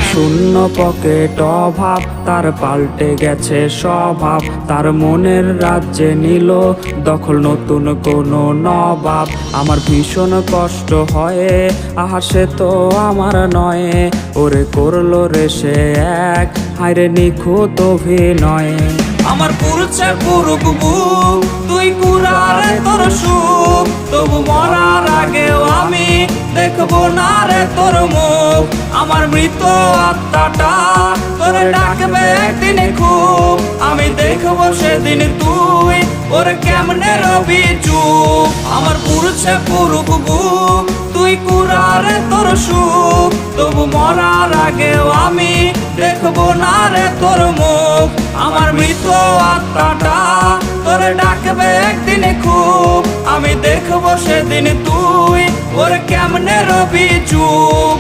শূন্য পকেট অভাব, তার পাল্টে গেছে স্বভাব। তার মনের রাজ্যে নিল দখল নতুন কোনো নবাব। আমার ভীষণ কষ্ট হয়, আহা সে তো আমার নয়। ওরে করলো রে সে এক, হায়রে নিখুঁত অভিনয়। আমার পুরুষে পুরুক বুক, তুই কুড়ারে তোর সুখ। তবু মরার আগেও আমি দেখবো না রে তোর মুখ। আমার মৃত আত্মাটা তোরে ডাকবে একদিন খুব। আমি দেখবো সেদিন তুই ওরে কেমনে রবি চুপ। আমার পুরুষে পুরুক বুক, তুই কুড়ারে তোর সুখ। তবু মরার আগেও আমি দেখবো না রে তোর মুখ। আমার মৃত আত্মাটা তোরে ডাকবে একদিন খুব। আমি দেখবো সেদিন তুই ওরে কেমনে রবি চুপ।